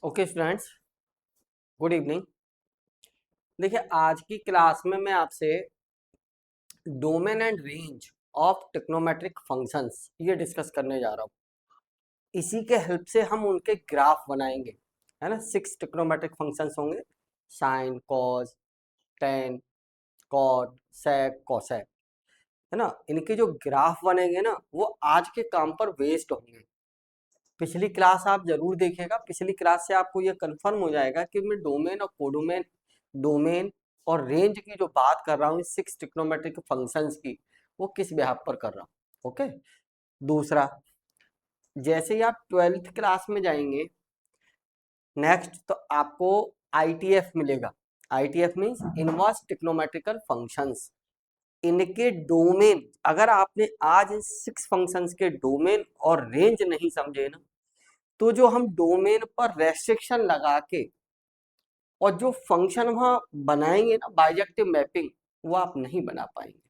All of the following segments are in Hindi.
Okay students, good evening. देखिए, आज की क्लास में मैं आपसे domain and range of trigonometric functions ये डिस्कस करने जा रहा हूँ। इसी के हेल्प से हम उनके ग्राफ बनाएंगे, है ना। 6 ट्रिग्नोमेट्रिक फंक्शंस होंगे, साइन, कॉस, टेन, कॉट, सेक, कोसेक, है ना। इनके जो ग्राफ बनेंगे ना, वो आज के काम पर बेस्ड होंगे। पिछली क्लास आप जरूर देखिएगा। पिछली क्लास से आपको ये कंफर्म हो जाएगा कि मैं डोमेन और कोडोमेन, डोमेन और रेंज की जो बात कर रहा हूँ, 6 ट्रिग्नोमेट्रिक फंक्शंस की, वो किस बिहाफ पर कर रहा हूँ। ओके। दूसरा, जैसे ही आप 12th क्लास में जाएंगे नेक्स्ट, तो आपको ITF मिलेगा। ITF means inverse trigonometrical functions. इनके डोमेन, अगर आपने आज इन 6 फंक्शंस के डोमेन और रेंज नहीं समझे ना, तो जो हम डोमेन पर रेस्ट्रिक्शन लगा के और जो फंक्शन वहां बनाएंगे ना, बाइजेक्टिव मैपिंग, वो आप नहीं बना पाएंगे।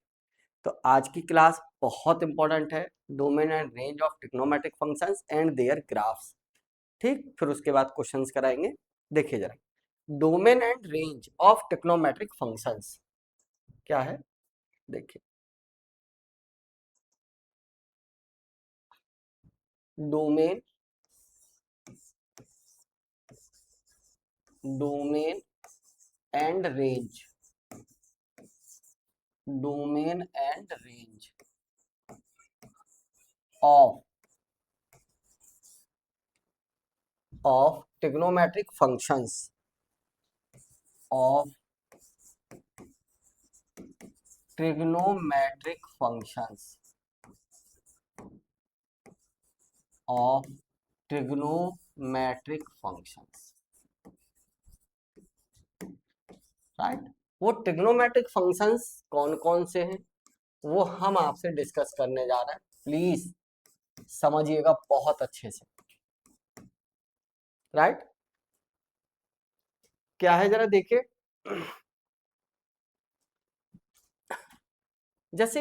तो आज की क्लास बहुत इंपॉर्टेंट है, domain and range of trigonometric functions and their graphs. ठीक, फिर उसके बाद क्वेश्चंस कराएंगे। देखिए जरा, domain and range of trigonometric functions क्या है। देखिए, domain, domain and range, domain and range of trigonometric functions, of trigonometric functions, of trigonometric functions, right. वो ट्रिग्नोमेट्रिक फंक्शंस कौन कौन से हैं, वो हम आपसे डिस्कस करने जा रहे हैं। प्लीज समझिएगा बहुत अच्छे से, राइट। क्या है जरा देखिए, जैसे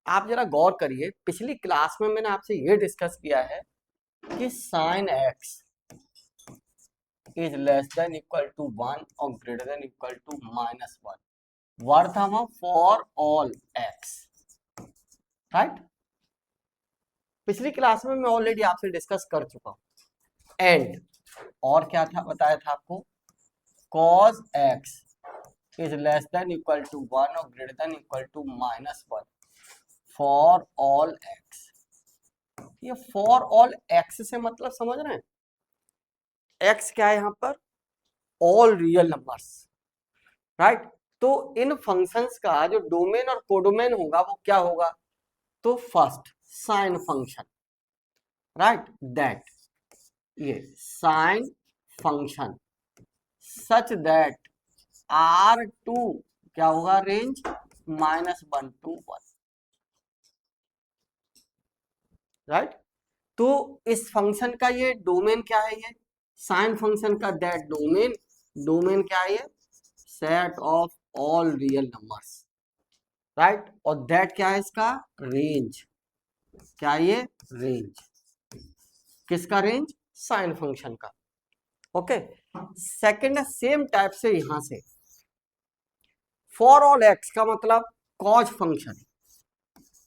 आप जरा गौर करिए, पिछली क्लास में मैंने आपसे ये डिस्कस किया है कि sine x is less than equal to 1 और ग्रेटर देन इक्वल टू -1 वर्थ हम फॉर ऑल एक्स, राइट। पिछली क्लास में मैं ऑलरेडी आपसे डिस्कस कर चुका हूं। एंड और क्या था बताया था आपको, cos x is less than equal to 1 और greater than equal to -1 for all x. ये फॉर ऑल एक्स से मतलब समझ रहे हैं, एक्स क्या है यहां पर, ऑल रियल नंबर्स, राइट। तो इन फंक्शंस का जो डोमेन और कोडोमेन होगा वो क्या होगा, तो first sine function, right, that ये sine function such that R2 क्या होगा, रेंज -1 to 1, राइट। तो इस फंक्शन का ये डोमेन क्या है, ये साइन फंक्शन का दैट डोमेन, डोमेन क्या है, ये set of all real numbers, right. और दैट क्या है इसका, रेंज, क्या है ये, रेंज, किसका रेंज, साइन फंक्शन का। ओके। सेकंड है सेम टाइप से यहां से फॉर ऑल एक्स का मतलब कॉज फंक्शन,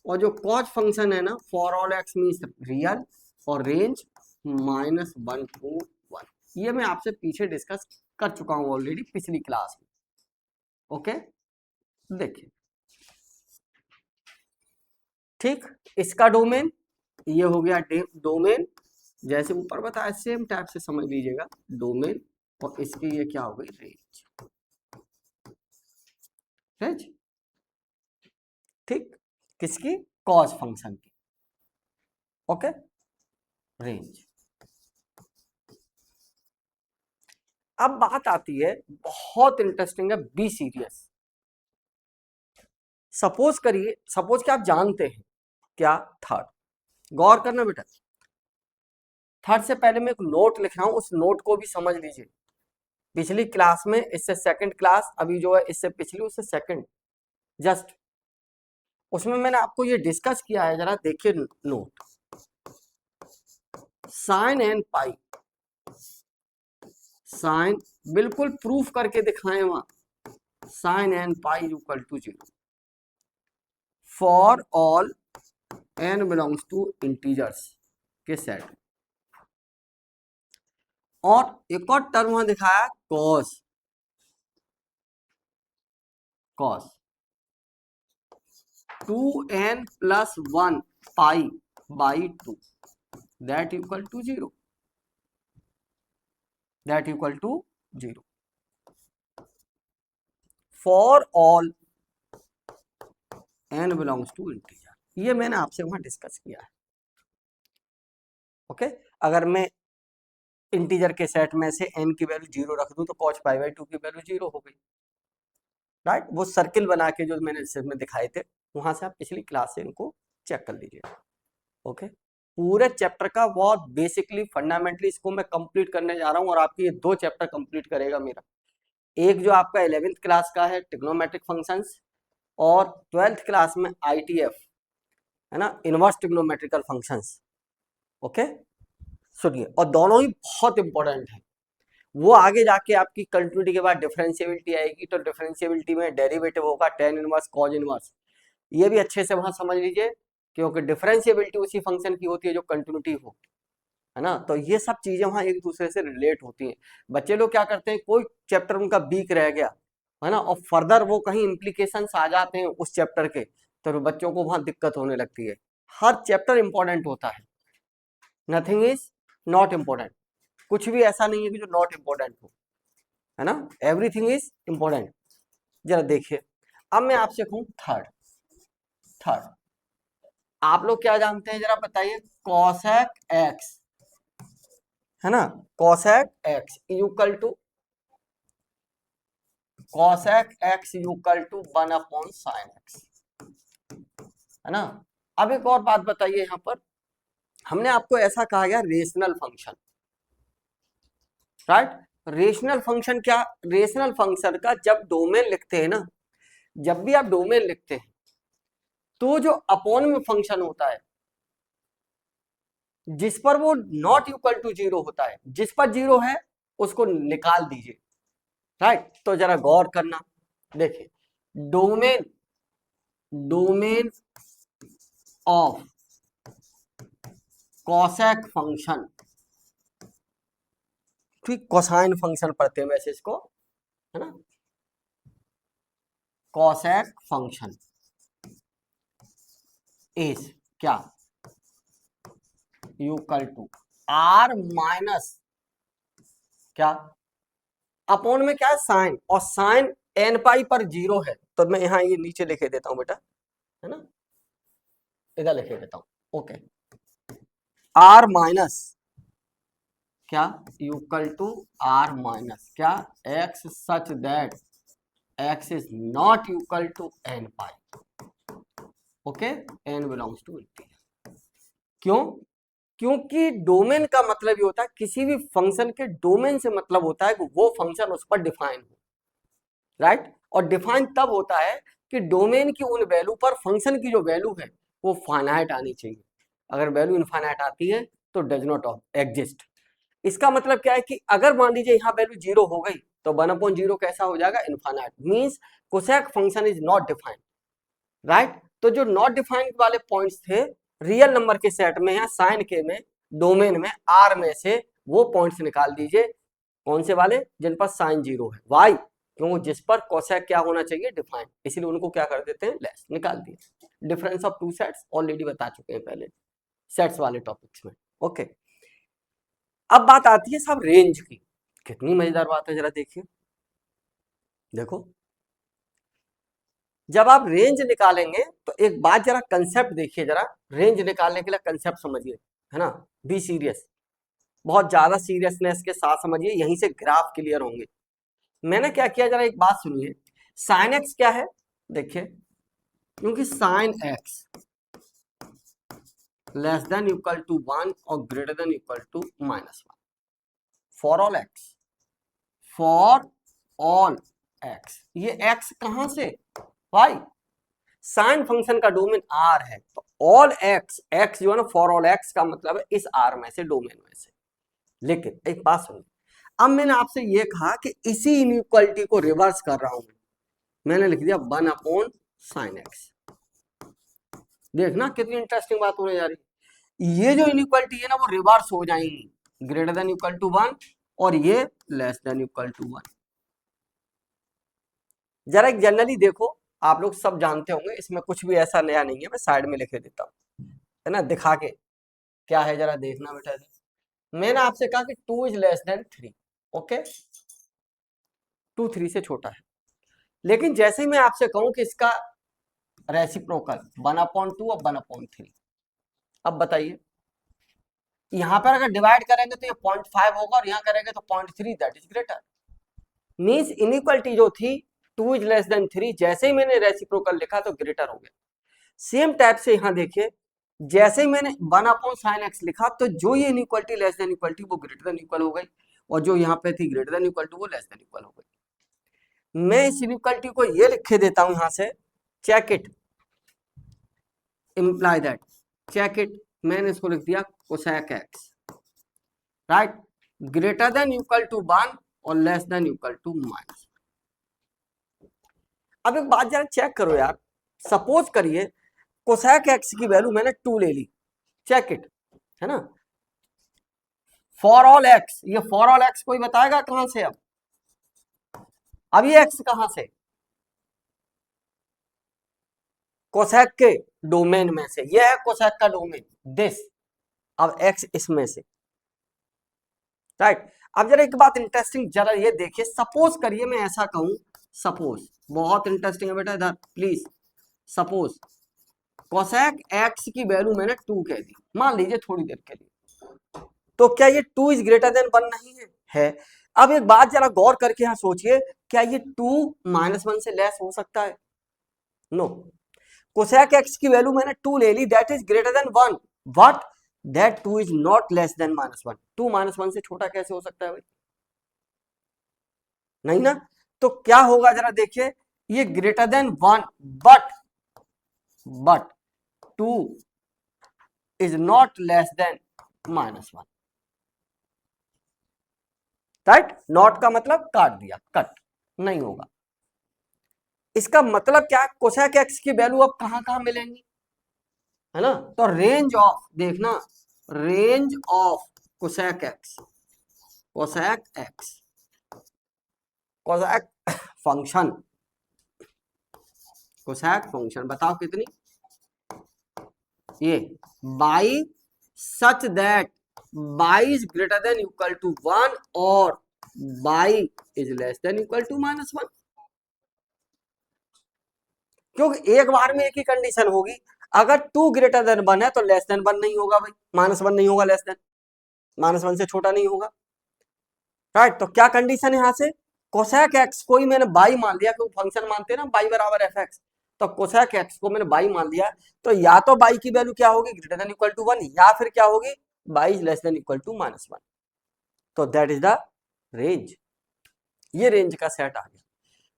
और जो कॉज फंक्शन है ना, for all x means real और रेंज -1 to 1। ये मैं आपसे पीछे डिस्कस कर चुका हूं ऑलरेडी पिछली क्लास में। ओके, देखिए, ठीक, इसका डोमेन ये हो गया, डोमेन जैसे ऊपर बताया सेम टाइप से समझ लीजिएगा, डोमेन, और इसकी ये क्या हो गई, रेंज, रेंज, ठीक, किसकी, कॉज फंक्शन की। Okay, range. अब बात आती है, बहुत इंटरेस्टिंग है, बी सीरियस। सपोज करिए, सपोज कि आप जानते हैं क्या, थर्ड, गौर करना बेटा, थर्ड से पहले मैं एक नोट लिख रहा हूं, उस नोट को भी समझ लीजिए। पिछली क्लास में, इससे सेकंड क्लास, अभी जो है इससे पिछली, उससे सेकंड जस्ट, उसमें मैंने आपको ये डिस्कस किया है, जरा देखिए note. Sine n pi sine, बिल्कुल प्रूफ करके दिखाएं वहां, sine n pi equal to 0 for all n belongs to integers के सेट। और एक और टर्म वहां दिखाया cos, cos 2n plus 1 pi by 2 that equal to 0, that equal to 0 for all n belongs to integer. ये मैंने आपसे वहां डिस्कस किया है। ओके, अगर मैं इंटीजर के सेट में से n की वैल्यू 0 रख दूं तो cos पाई बाई 2 की वैल्यू 0 हो गई, राइट। वो सर्किल बना के जो मैंने इसमें दिखाए थे वहां से आप पिछली क्लास से इनको चेक कर लीजिए। ओके, पूरे चैप्टर का बहुत बेसिकली फंडामेंटली इसको मैं कंप्लीट करने जा रहा हूं और आपकी ये 2 चैप्टर कंप्लीट करेगा मेरा। एक जो आपका 11th क्लास का है ट्रिग्नोमेट्रिक फंक्शंस, और 12th क्लास में ITF है ना, इनवर्स ट्रिग्नोमेट्रिकल फंक्शंस। ओके, सुनिए, और दोनों ही बहुत इंपॉर्टेंट है। वो आगे जाके आपकी कंटिन्यूटी के बाद डिफरेंशिएबिलिटी आएगी, तो डिफरेंशिएबिलिटी में डेरिवेटिव होगा tan इनवर्स cos इनवर्स, ये भी अच्छे से वहां समझ लीजिए, क्योंकि डिफरेंशिएबिलिटी उसी फंक्शन की होती है जो कंटिन्यूटी हो, है ना। तो ये सब चीजें वहां एक दूसरे से रिलेट होती हैं। बच्चे लोग क्या करते हैं, कोई चैप्टर उनका वीक रह गया है ना, और फर्दर वो कहीं इम्प्लीकेशंस आ जाते हैं उस चैप्टर के, तो बच्चों को वहां दिक्कत होने लगती है। हर चैप्टर इंपॉर्टेंट होता है, नथिंग इज नॉट इम्पोर्टेंट, कुछ भी ऐसा नहीं है कि जो नॉट इम्पोर्टेंट हो, है ना, एवरीथिंग इज इम्पोर्टेंट। जरा देखिए, अब मैं आपसे कहूं थर्ड, थर्ड आप लोग क्या जानते हैं जरा बताइए, कॉसेक एक्स, है ना, cosec x equal to cosec x equal to 1 upon sine x, है ना। अब एक और बात बताइए, यहां पर हमने आपको ऐसा कहा गया rational function, right. Rational function क्या, रेशनल फंक्शन का जब डोमेन लिखते हैं ना, जब भी आप डोमेन लिखते हैं तो जो अपॉन में फंक्शन होता है जिस पर वो नॉट इक्वल टू 0 होता है, जिस पर 0 है उसको निकाल दीजिए, राइट। तो जरा गौर करना, देखिए, domain, domain of cosec function, ठीक, कोसाइन फंक्शन पढ़ते हैं वैसे इसको, है ना, कॉसेक फंक्शन इज क्या, इक्वल टू r माइनस क्या, अपॉन में क्या है साइन, और साइन n पाई पर 0 है, तो मैं यहां ये नीचे लिखे देता हूं बेटा, है ना, इधर लिखे देता हूं। ओके, r माइनस क्या, इक्वल टू r माइनस क्या, x such that x is not equal to n pi. Okay, n belongs to integer. क्यों, क्योंकि डोमेन का मतलब ये होता है, किसी भी फंक्शन के डोमेन से मतलब होता है कि वो फंक्शन उस पर डिफाइन हो, राइट। और डिफाइन तब होता है कि डोमेन की उन वैल्यू पर फंक्शन की जो वैल्यू है वो फाइनाइट आनी चाहिए। अगर वैल्यू इनफाइनाइट आती है तो डज नॉट एग्जिस्ट। इसका मतलब क्या है कि अगर मान लीजिए यहाँ वैल्यू 0 हो गई तो 1/0 कैसा हो जाएगा, infinite, means cosec function is not defined, right. तो जो नॉट डिफाइंड वाले पॉइंट्स थे रियल नंबर के सेट में या साइन के में डोमेन में आर में से वो पॉइंट्स निकाल दीजिए, कौन से वाले, जिन पर साइन 0 है, वाई, क्यों, जिस पर कोसेक क्या होना चाहिए, डिफाइंड, इसलिए उनको क्या कर देते हैं, लेस, निकाल दिए। Difference of two sets already बता चुके हैं पहले सेट्स वाले टॉपिक्स में। ओके, अब बात आती है साहब रेंज की, कितनी मजेदार बात है, जरा देखिए, देखो, जब आप रेंज निकालेंगे तो एक बात जरा कंसेप्ट देखिए, जरा रेंज निकालने के लिए कंसेप्ट समझिए, है ना, बी सीरियस, बहुत ज्यादा सीरियसनेस के साथ समझिए, यहीं से ग्राफ क्लियर होंगे। मैंने क्या किया, जरा एक बात सुनिए, साइन एक्स क्या है, देखिए, क्योंकि sine x less than equal to 1 और greater than equal to -1 for all x, for all x, ये एक्स कहां से, वाई, साइन फंक्शन का डोमेन आर है, तो ऑल एक्स, एक्स जो है ना, फॉर ऑल एक्स का मतलब है इस आर में से, डोमेन में से। लेकिन एक बात सुनिए, अब मैंने आपसे ये कहा कि इसी इनइक्वालिटी को रिवर्स कर रहा हूं, मैंने लिख दिया 1/sin x। देखना कितनी इंटरेस्टिंग बात होने जा रही है। ये जो इनइक्वालिटी है ना वो रिवर्स हो जाएंगी, ग्रेटर देन इक्वल टू 1 और ये लेस देन इक्वल टू 1। जरा एक जनरली देखो, आप लोग सब जानते होंगे, इसमें कुछ भी ऐसा नया नहीं है, मैं साइड में लिखे देता हूं, है ना, दिखा के क्या है जरा देखना बेटा। मैंने आपसे कहा कि 2 इज लेस देन 3, ओके, 2 3 से छोटा है। लेकिन जैसे ही मैं आपसे कहूं कि इसका रेसिप्रोकल 1/2 और 1/3, अब बताइए, यहां पर अगर डिवाइड करेंगे तो ये 0.5 होगा और यहां करेंगे तो 0.3, that is greater. Means inequality जो थी 2 इज लेस देन 3, जैसे ही मैंने रेसिप्रोकल लिखा तो ग्रेटर हो गया। सेम टाइप से यहां देखिए, जैसे ही मैंने 1/sin x लिखा तो जो ये इनइक्वालिटी लेस देन इक्वलिटी वो ग्रेटर देन इक्वल हो गई, और जो यहाँ पे थी ग्रेटर देन इक्वल टू वो लेस देन इक्वल हो गई। मैं इस इनइक्वालिटी को ये लिख के देता हूं यहां से, check it imply that, check it, मैंने इसको लिख दिया cosec x, right, greater than equal to 1 और less than equal to minus. अब एक बात जरा चेक करो यार, सपोज करिए कोसेक एक्स की वैल्यू मैंने 2 ले ली, चेक इट, है ना, फॉर ऑल एक्स, ये फॉर ऑल एक्स कोई बताएगा कहां से? अब ये एक्स कहां से? कोसेक के डोमेन में से, ये है कोसेक का डोमेन दिस, अब एक्स इसमें से, राइट। अब जरा एक बात इंटरेस्टिंग जरा ये देखिए, सपोज करिए मैं ऐसा कहूं, सपोज, बहुत इंटरेस्टिंग है बेटा इधर प्लीज, सपोज कोसेक एक्स की वैल्यू मैंने 2 कह दी, मान लीजिए थोड़ी देर के लिए, तो क्या ये 2 इज ग्रेटर देन 1 नहीं है? है। अब एक बात जरा गौर करके यहां सोचिए, क्या ये 2 -1 से लेस हो सकता है? नो। कोसेक एक्स की वैल्यू मैंने 2 ले ली, that is greater than 1, but that 2 is not less than -1। 2 -1 से छोटा कैसे हो सकता है भाई? नहीं ना। तो क्या होगा जरा देखिए, ये greater than 1 but 2 is not less than -1, right. Not का मतलब काट दिया, कट नहीं होगा। इसका मतलब क्या, कोसेक एक्स की वैल्यू अब कहां कहां मिलेंगी, है ना, तो रेंज ऑफ, देखना, range of cosec x, cosec x, cosec function, cosec function बताओ कितनी, ये y such that y is greater than equal to 1 और y is less than equal to -1, क्योंकि एक बार में एक ही कंडीशन होगी, अगर 2 ग्रेटर देन 1 है तो लेस देन 1 नहीं होगा भाई, -1 नहीं होगा, लेस देन -1 से छोटा नहीं होगा, राइट। तो क्या कंडीशन है यहां से, कोसेक एक्स को ही मैंने बाई मान लिया, क्योंकि फंक्शन मानते हैं ना बाई बराबर एफ एक्स, तो कोसेक एक्स को मैंने बाई मान लिया, तो या तो बाई की वैल्यू क्या होगी, ग्रेटर देन इक्वल टू 1, या फिर क्या होगी, y less than equal to -1, तो दैट इज द रेंज, ये रेंज का सेट आ गया।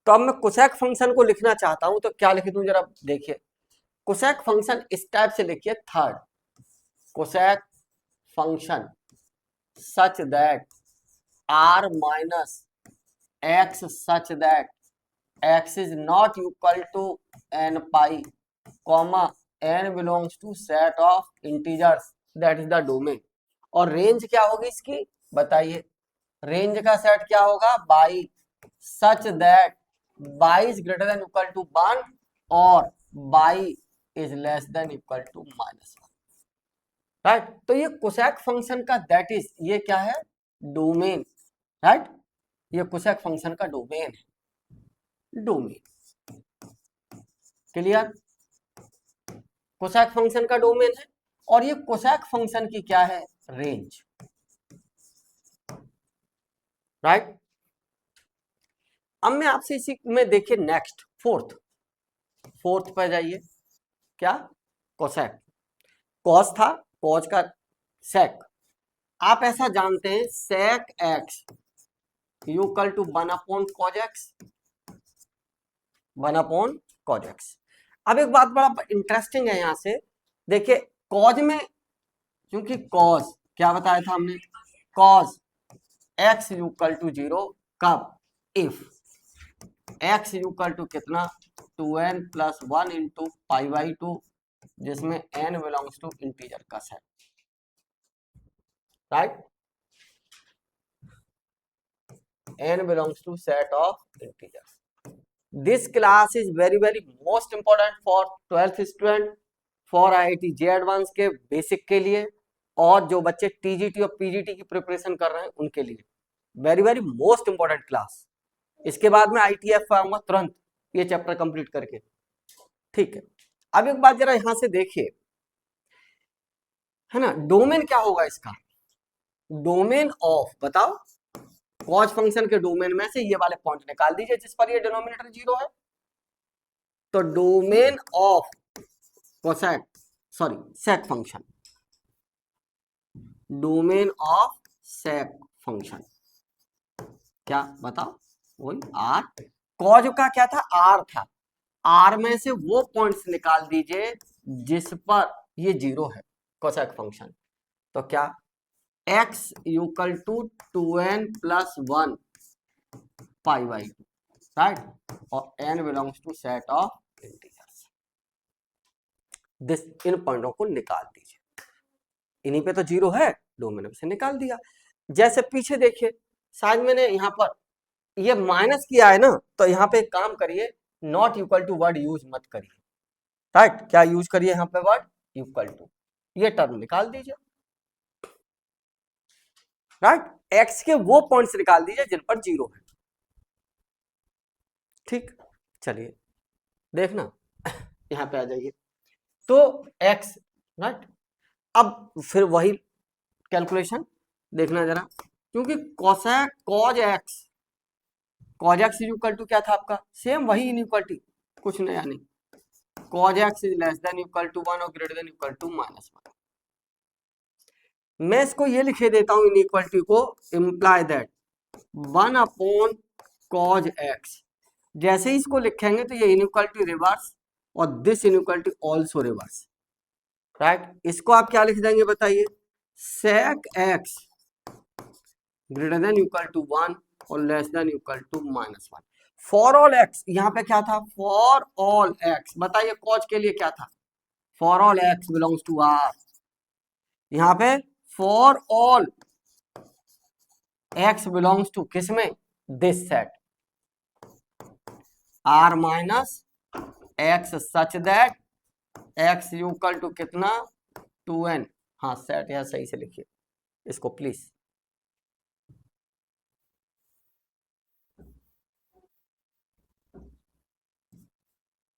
तो अब मैं कोसेक फंक्शन को लिखना चाहता हूं तो क्या लिख दूं जरा देखिए, कोसेक फंक्शन इस टाइप से लिखिए, third cosec function such that r minus x such that x is not equal to n pi comma n belongs to set of integers that is the domain। और रेंज क्या होगी इसकी बताइए, रेंज का सेट क्या होगा, y such that y is greater than equal to 1 और y is less than equal to -1, right. तो ये कोसेक फंक्शन का दैट इज, ये क्या है, डोमेन, राइट, ये कोसेक फंक्शन का डोमेन है, डोमेन, क्लियर, कोसेक फंक्शन का डोमेन है, और ये कोसेक फंक्शन की क्या है, रेंज, राइट। अब मैं आपसे इसी में देखिए नेक्स्ट फोर्थ पर जाइए, क्या, कोसेक, कॉस था, कॉस का सेक, आप ऐसा जानते हैं sec x equal to 1/cos x, 1/cos x। अब एक बात बड़ा इंटरेस्टिंग है यहां से, देखिए कॉज में, क्योंकि कॉज क्या बताया था हमने, कॉज x इक्वल टू 0 कब? इफ x इक्वल टू कितना 2n plus 1 into pi by 2, जिसमें n बिलोंग्स टू इंटीजर का set, right, n belongs to set of integers. This class is very most important for 12th student, for IIT J advance के बेसिक के लिए, और जो बच्चे टीजीटी और पीजीटी की प्रिपरेशन कर रहे हैं उनके लिए वेरी मोस्ट इंपॉर्टेंट क्लास। इसके बाद में ITF आऊंगा तुरंत ये चैप्टर कंप्लीट करके, ठीक है। अब एक बात जरा यहां से देखिए, है ना, डोमेन क्या होगा इसका? डोमेन ऑफ, बताओ, कॉज फंक्शन के डोमेन में से ये वाले पॉइंट निकाल दीजिए जिस पर ये डिनोमिनेटर 0 है। तो domain of cosec, sorry sec function, domain of sec function क्या बताओ? वही आर, कॉज का क्या था? आर था, आर में से वो पॉइंट्स निकाल दीजिए जिस पर ये 0 है, कोसेक फंक्शन। तो क्या x equal to 2n plus 1 pi by 2, right, और n belongs to set of integers. This, इन पॉइंटों को निकाल दीजिए, इन्हीं पे तो 0 है, डोमेन से निकाल दिया। जैसे पीछे देखिए, शायद मैंने यहाँ पर ये माइनस किया है ना, तो यहाँ पे एक काम करिए, not equal to word use मत करिए, राइट, क्या यूज करिए यहाँ पे? वर्ड इक्वल टू, ये टर्म निकाल दीजिए, राइट, x के वो पॉइंट्स निकाल दीजिए जिन पर 0 है, ठीक। चलिए देखना यहां पे आ जाइए, तो x, राइट, अब फिर वही कैलकुलेशन देखना जरा, क्योंकि cosec cos x equal to क्या था आपका? सेम वही इनइक्वालिटी, कुछ नया नहीं, cos x is less than equal to 1 और ग्रेटर देन इक्वल टू -1। मैं इसको ये लिखे देता हूं इनइक्वालिटी को, imply that 1 upon cos x. जैसे ही इसको लिखेंगे तो ये इनइक्वालिटी रिवर्स और this inequality also reverse, right. इसको आप क्या लिख देंगे बताइए? Sec x greater than equal to 1 और less than equal to -1 for all x. यहाँ पे क्या था? For all x. बताइए कॉज के लिए क्या था? For all x belongs to R. यहाँ पे for all x belongs to किसमें? This set R minus x such that x equal to कितना? 2n। हाँ सेट यहाँ सही से लिखिए इसको प्लीज।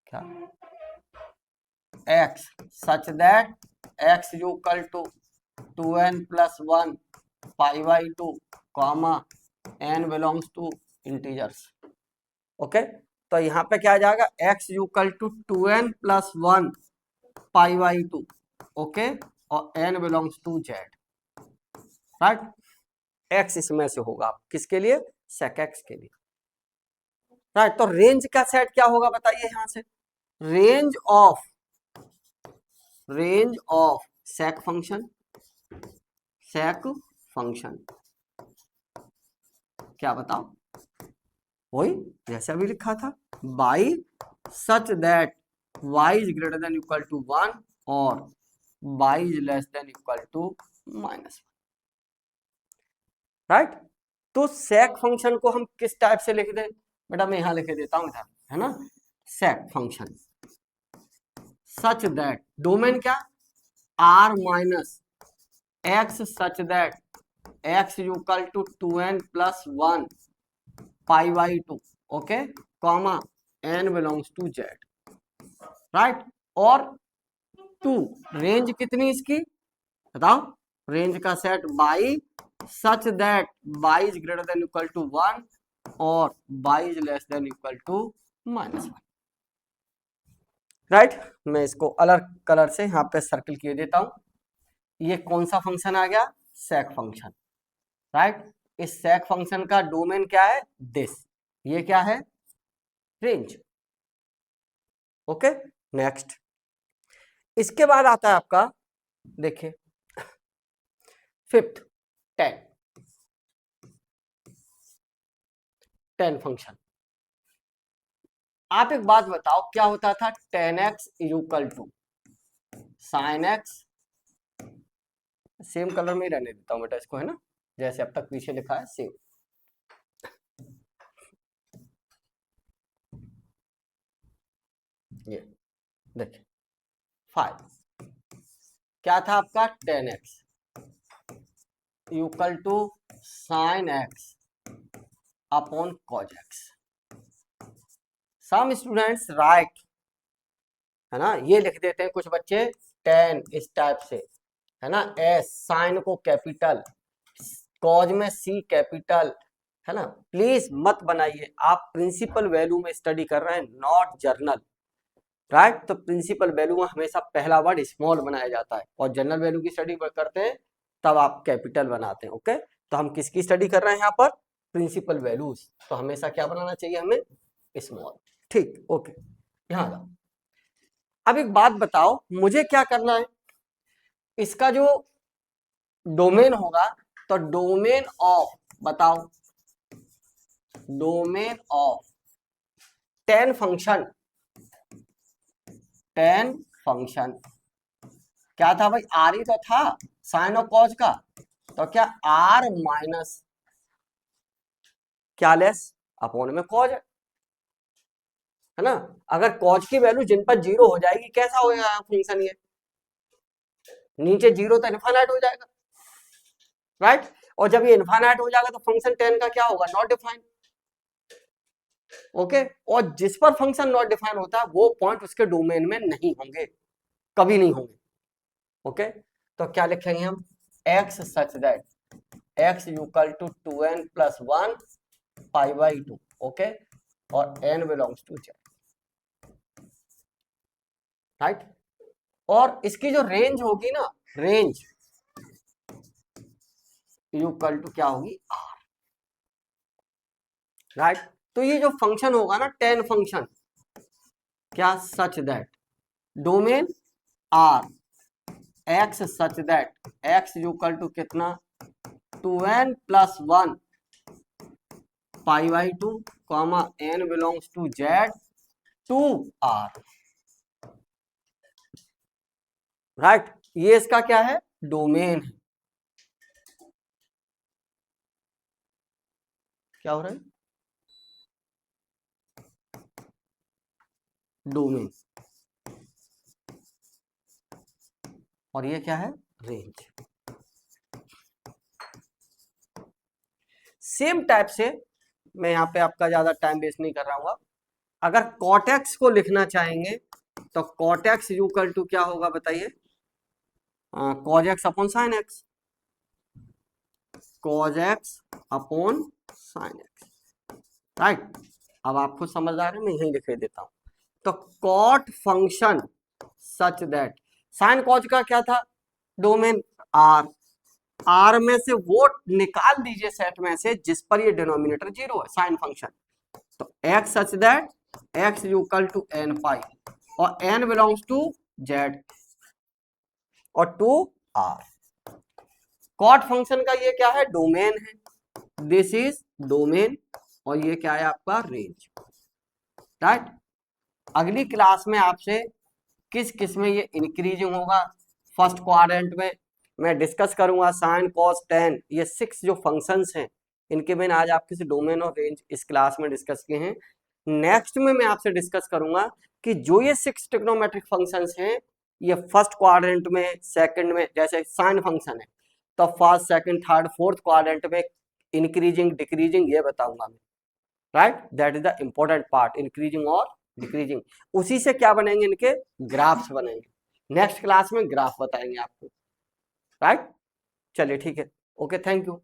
क्या? x such that x equal to 2n plus 1 pi by 2 comma n belongs to integers. Okay, तो यहाँ पे क्या आ जाएगा? x equal to 2n plus 1 pi by 2, okay, और n belongs to z, right. x इसमें से होगा किसके लिए? sec x के लिए, राइट। तो रेंज का सेट क्या होगा बताइए? यहां से रेंज ऑफ सेक फंक्शन क्या बताओ? वही जैसे अभी लिखा था, by such that y is greater than equal to 1 और y is less than equal to -1, right. तो सेक फंक्शन को हम किस टाइप से लिख दें? बेटा मैं यहां लिख देता हूं इधर, है ना, sec function such that, domain क्या? r minus x such that x equal to 2n plus 1 pi by 2, okay, comma n belongs to z, right. और 2 रेंज कितनी इसकी बताओ? रेंज का set by such that y is greater than equal to 1 और y is less than equal to -1, right. मैं इसको अलग कलर से यहाँ पे सर्कल किए देता हूं। ये कौन सा फंक्शन आ गया? सेक फंक्शन, राइट। इस सेक फंक्शन का डोमेन क्या है? दिस। ये क्या है? Range, okay. नेक्स्ट, इसके बाद आता है आपका, देखिए, फिफ्थ 10। tan function. आप एक बात बताओ, क्या होता था tan x equal to sin x, same colour में ही रहने देता हूं बेटा इसको, है ना, जैसे अब तक पीछे लिखा है सेम। ये देखिए 5 क्या था आपका tan x equal to sin x upon cos x। Some students right, है ना, ये लिख देते हैं कुछ बच्चे tan इस टाइप से, है ना, s साइन को कैपिटल, कॉज में c कैपिटल, है ना। प्लीज मत बनाइए, आप प्रिंसिपल वैल्यू में स्टडी कर रहे हैं, नॉट जर्नल, राइट। तो प्रिंसिपल वैल्यू में हमेशा पहला वर्ड स्मॉल बनाया जाता है, और जनरल वैल्यू की स्टडी करते हैं तब आप कैपिटल बनाते हैं। ओके, तो हम किसकी स्टडी कर रहे हैं यहाँ पर, प्रिंसिपल वैल्यूज, तो हमेशा क्या बनाना चाहिए हमें, स्मॉल। ठीक, ओके, यहाँ जाओ। अब एक बात बताओ, मुझे क्या करना है, इसका जो डोमेन होगा, तो डोमेन ऑफ, बताओ, domain of tan function, tan function क्या था भाई, आर ही तो था साइन और कॉज का, तो क्या आर माइनस क्या लेस अपॉन में कॉज है ना। अगर कॉज की वैल्यू जिन पर 0 हो जाएगी, कैसा होगा फंक्शन, ये नीचे 0 तो इनफाइनाइट हो जाएगा, राइट। और जब ये इनफाइनाइट हो जाएगा तो फंक्शन tan का क्या होगा, नॉट डिफाइंड। ओके, और जिस पर फंक्शन नॉट डिफाइंड होता है वो पॉइंट उसके डोमेन में नहीं होंगे, कभी नहीं होंगे। ओके, तो क्या लिखेंगे हम, x such that x equal to 2n plus 1 pi by 2, okay, और n belongs to z, right. और इसकी जो रेंज होगी ना, रेंज इक्वल टू क्या होगी, r, राइट। तो ये जो फंक्शन होगा ना tan फंक्शन, क्या such that domain r x such that x equal to कितना 2n plus 1 pi by 2 comma n belongs to z 2r, right. ये इसका क्या है, डोमेन है। क्या हो रहा है, डोमेन, और ये क्या है, रेंज। सेम टाइप से मैं यहाँ पे आपका ज्यादा टाइम वेस्ट नहीं कर रहा हूँ, अगर कॉटेक्स को लिखना चाहेंगे तो कॉटेक्स इक्वल टू क्या होगा बताइए, cos x upon sine x, cos x upon sine x, right. अब आपको समझ आ रहा है, मैं यही लिख देता हूं, तो cot function such that, sine cos का क्या था, डोमेन आर, आर में से वो निकाल दीजिए सेट में से जिस पर ये डिनोमिनेटर 0 है, साइन फंक्शन, तो X such that x equal to N pi, और एन बिलोंग्स टू जेड और टू आर। कॉट फंक्शन का ये क्या है, डोमेन है, दिस इज डोमेन, और ये क्या है आपका रेंज, राइट। अगली क्लास में आपसे किस किस में ये इंक्रीजिंग होगा, फर्स्ट क्वाड्रेंट में मैं डिस्कस करूंगा साइन कॉस टेन, ये 6 जो फंक्शंस हैं इनके मैंने आज आपके से डोमेन और रेंज इस क्लास में डिस्कस किए हैं। नेक्स्ट में मैं आपसे डिस्कस करूंगा कि जो ये 6 ट्रिग्नोमेट्रिक फंक्शंस हैं ये फर्स्ट क्वाड्रेंट में, सेकंड में, जैसे साइन फंक्शन है तो first second third fourth quadrant में इंक्रीजिंग डिक्रीजिंग ये बताऊंगा मैं, right. That is the important part, increasing और डिक्रीजिंग। उसी से क्या बनेंगे, इनके ग्राफ्स बनेंगे, नेक्स्ट क्लास में ग्राफ बताएंगे आपको, राइट। चलिए ठीक है, ओके, थैंक यू।